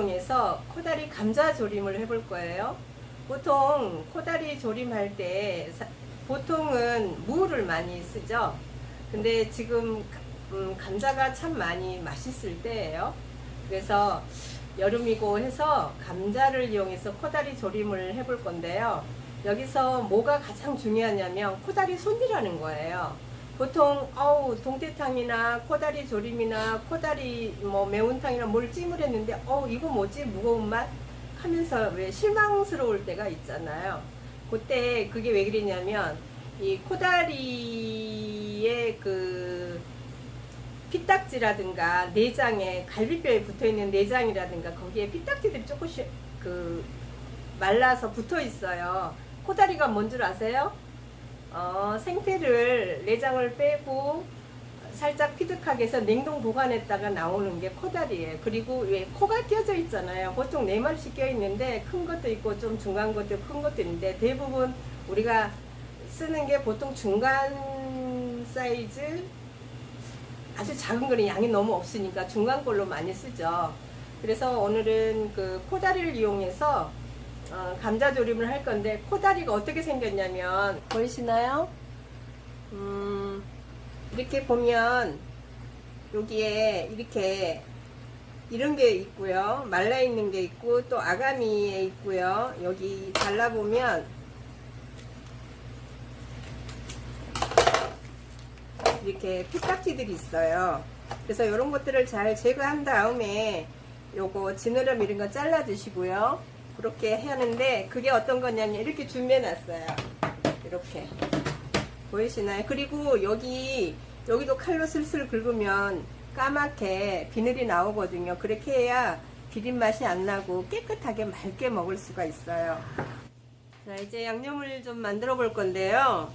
이용해서 코다리 감자 조림을 해볼 거예요. 보통 코다리 조림할 때 보통은 무를 많이 쓰죠. 근데 지금 감자가 참 많이 맛있을 때예요. 그래서 여름이고 해서 감자를 이용해서 코다리 조림을 해볼 건데요. 여기서 뭐가 가장 중요하냐면 코다리 손이라는 거예요. 보통 동태탕이나 코다리 조림이나 코다리 뭐 매운탕이나 뭘 찜을 했는데 이거 뭐지 무거운 맛 하면서 왜 실망스러울 때가 있잖아요. 그때 그게 왜 그러냐면 이 코다리의 그 피딱지라든가 내장에 갈비뼈에 붙어있는 내장이라든가 거기에 피딱지들이 조금씩 그 말라서 붙어 있어요. 코다리가 뭔 줄 아세요? 생태를 내장을 빼고 살짝 피득하게 해서 냉동 보관했다가 나오는 게 코다리예요. 그리고 왜 코가 껴져 있잖아요. 보통 4마리씩 껴 있는데 큰 것도 있고 좀 중간 것도 큰 것도 있는데 대부분 우리가 쓰는 게 보통 중간 사이즈, 아주 작은 거는 양이 너무 없으니까 중간 걸로 많이 쓰죠. 그래서 오늘은 그 코다리를 이용해서 감자 조림을 할 건데, 코다리가 어떻게 생겼냐면 보이시나요? 이렇게 보면 여기에 이렇게 이런 게 있고요, 말라 있는 게 있고 또 아가미에 있고요. 여기 잘라보면 이렇게 피딱지들이 있어요. 그래서 이런 것들을 잘 제거한 다음에 요거 지느러미 이런 거 잘라 주시고요. 그렇게 하는데, 그게 어떤 거냐면 이렇게 준비해 놨어요. 이렇게 보이시나요? 그리고 여기도 칼로 슬슬 긁으면 까맣게 비늘이 나오거든요. 그렇게 해야 비린 맛이 안 나고 깨끗하게 맑게 먹을 수가 있어요. 자, 이제 양념을 좀 만들어 볼 건데요.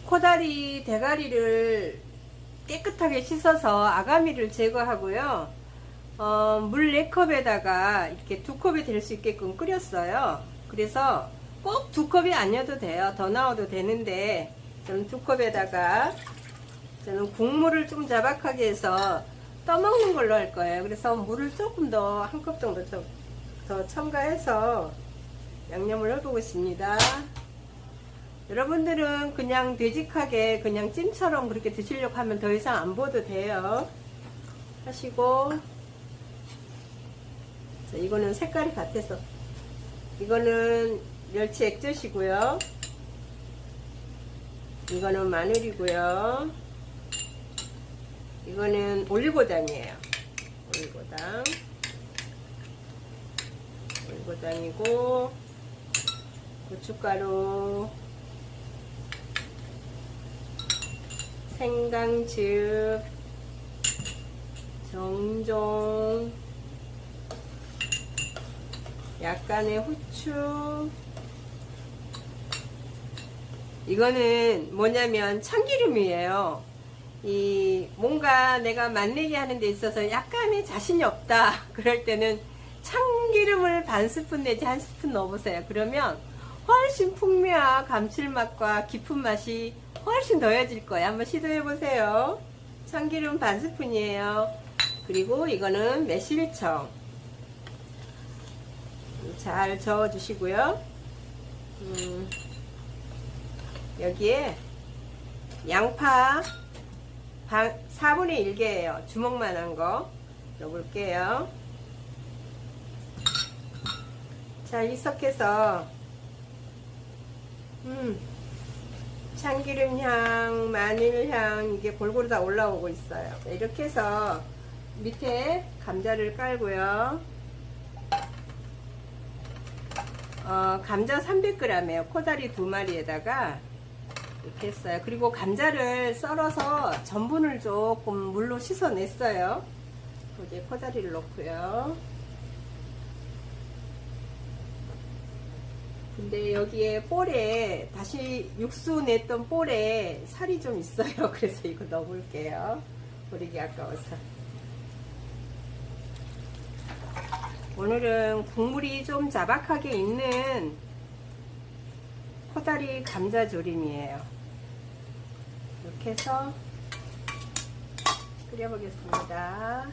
코다리 대가리를 깨끗하게 씻어서 아가미를 제거하고요. 물 4컵에다가 이렇게 2컵이 될 수 있게끔 끓였어요. 그래서 꼭 2컵이 아니어도 돼요. 더 넣어도 되는데, 저는 2컵에다가 저는 국물을 좀 자박하게 해서 떠먹는 걸로 할 거예요. 그래서 물을 조금 더 1컵 정도 더 첨가해서 양념을 해보고 있습니다. 여러분들은 그냥 되직하게 그냥 찜처럼 그렇게 드시려고 하면 더 이상 안 부어도 돼요. 하시고, 자, 이거는 색깔이 같아서, 이거는 멸치 액젓이고요, 이거는 마늘이고요, 이거는 올리고당이에요. 올리고당이고, 고춧가루, 생강즙, 정종, 약간의 후추. 이거는 뭐냐면 참기름이에요. 뭔가 내가 맛내기 하는 데 있어서 약간의 자신이 없다 그럴 때는 참기름을 반 스푼 내지 1스푼 넣어보세요. 그러면 훨씬 풍미와 감칠맛과 깊은 맛이 훨씬 더해질 거예요. 한번 시도해보세요. 참기름 반 스푼이에요. 그리고 이거는 매실청 잘 저어주시고요. 여기에 양파 4분의 1개예요. 주먹만한 거 넣어볼게요. 잘 희석해서 참기름 향, 마늘 향 이게 골고루 다 올라오고 있어요. 이렇게 해서 밑에 감자를 깔고요. 감자 300g이에요. 코다리 2마리에다가 이렇게 했어요. 그리고 감자를 썰어서 전분을 조금 물로 씻어냈어요. 이제 코다리를 넣고요. 근데 여기에 볼에 다시 육수 냈던 볼에 살이 좀 있어요. 그래서 이거 넣어볼게요. 버리기 아까워서. 오늘은 국물이 좀 자박하게 있는 코다리 감자 조림이에요. 이렇게 해서 끓여보겠습니다.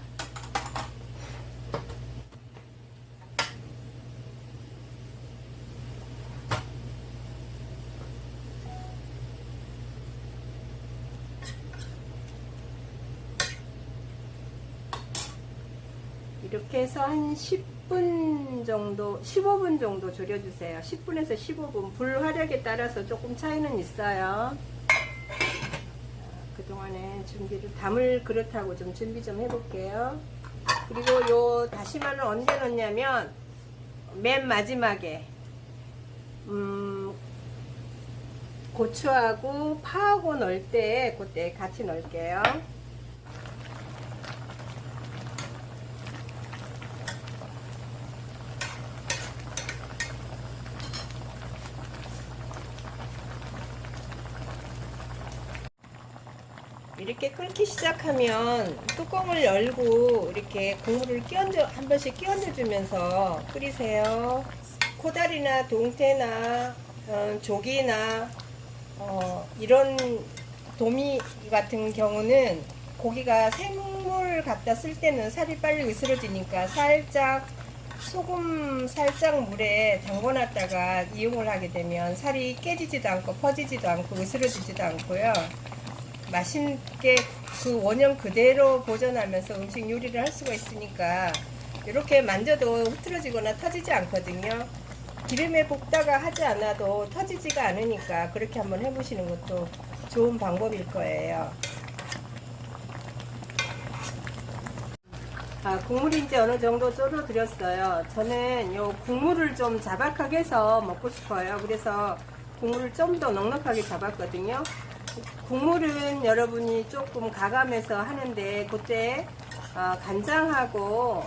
이렇게 해서 한 10분 정도, 15분 정도 졸여주세요. 10분에서 15분. 불 화력에 따라서 조금 차이는 있어요. 그동안에 준비를, 담을 그릇하고 좀 준비 좀 해볼게요. 그리고 요 다시마는 언제 넣냐면 맨 마지막에 고추하고 파하고 넣을 때 그때 같이 넣을게요. 이렇게 끓기 시작하면 뚜껑을 열고 이렇게 국물을 한 번씩 끼얹어 주면서 끓이세요. 코다리나 동태나 조기나 이런 도미 같은 경우는 고기가 생물 갖다 쓸 때는 살이 빨리 으스러지니까 살짝 소금 살짝 물에 담궈놨다가 이용을 하게 되면 살이 깨지지도 않고 퍼지지도 않고 으스러지지도 않고요. 맛있게 그 원형 그대로 보존하면서 음식 요리를 할 수가 있으니까 이렇게 만져도 흐트러지거나 터지지 않거든요. 기름에 볶다가 하지 않아도 터지지가 않으니까 그렇게 한번 해보시는 것도 좋은 방법일 거예요. 국물이 이제 어느 정도 썰어 드렸어요. 저는 요 국물을 좀 자박하게 해서 먹고 싶어요. 그래서 국물을 좀 더 넉넉하게 잡았거든요. 국물은 여러분이 조금 가감해서 하는데 그때 간장하고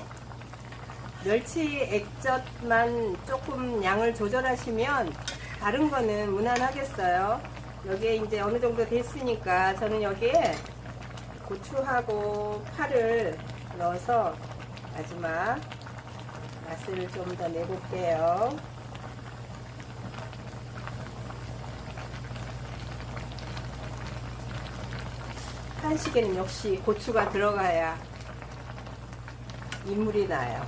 멸치 액젓만 조금 양을 조절하시면 다른 거는 무난하겠어요. 여기에 이제 어느 정도 됐으니까 저는 여기에 고추하고 파를 넣어서 마지막 맛을 좀 더 내볼게요. 한식에는 역시 고추가 들어가야 인물이 나요.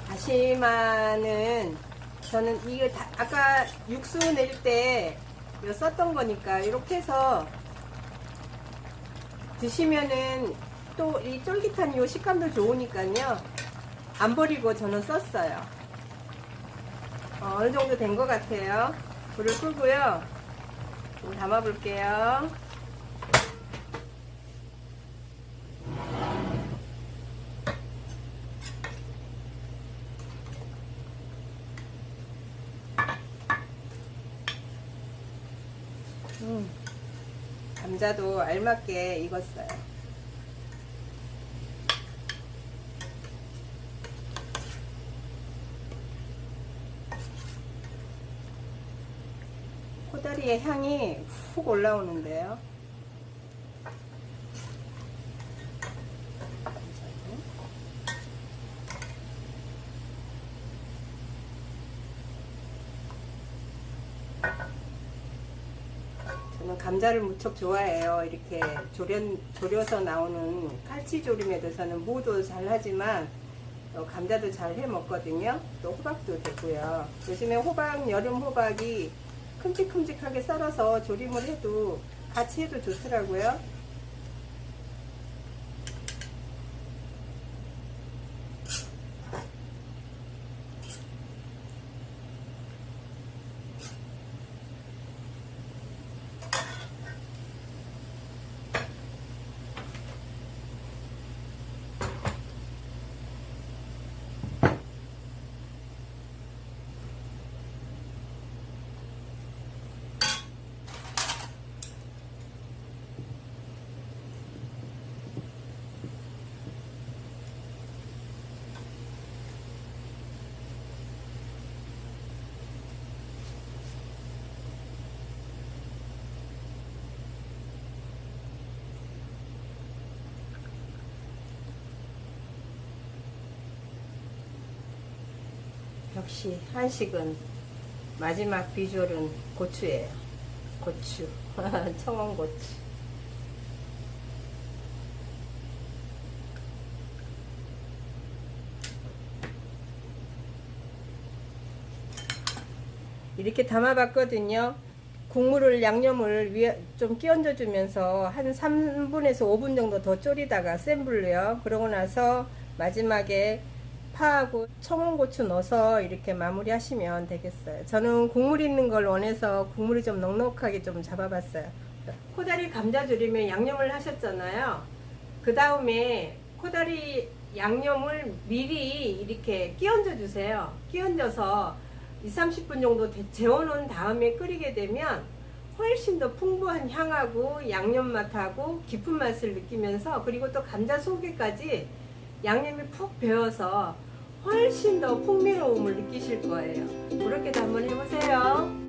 다시마는 저는 이거 아까 육수 낼 때 썼던 거니까 이렇게 해서 드시면은 또 이 쫄깃한 이 식감도 좋으니까요. 안 버리고 저는 썼어요. 어느 정도 된 것 같아요. 불을 끄고요. 좀 담아 볼게요. 감자도 알맞게 익었어요. 코다리의 향이 훅 올라오는데요. 저는 감자를 무척 좋아해요. 이렇게 졸여서 나오는 칼치조림에 대해서는 무도 잘 하지만 감자도 잘 해 먹거든요. 또 호박도 되고요. 요즘에 여름 호박이 큼직큼직하게 썰어서 조림을 해도 같이 해도 좋더라고요. 역시 한식은 마지막 비주얼은 고추예요. 고추. 청원고추. 이렇게 담아봤거든요. 국물을 양념을 위에 좀 끼얹어 주면서 한 3분에서 5분 정도 더 졸이다가 센 불로요. 그러고 나서 마지막에 파하고 청양고추 넣어서 이렇게 마무리 하시면 되겠어요. 저는 국물 있는 걸 원해서 국물이 좀 넉넉하게 좀 잡아봤어요. 코다리 감자조림에 양념을 하셨잖아요. 그 다음에 코다리 양념을 미리 이렇게 끼얹어 주세요. 끼얹어서 20-30분 정도 재워놓은 다음에 끓이게 되면 훨씬 더 풍부한 향하고 양념 맛하고 깊은 맛을 느끼면서, 그리고 또 감자 속에까지 양념이 푹 배어서 훨씬 더 풍미로움을 느끼실 거예요. 그렇게도 한번 해보세요.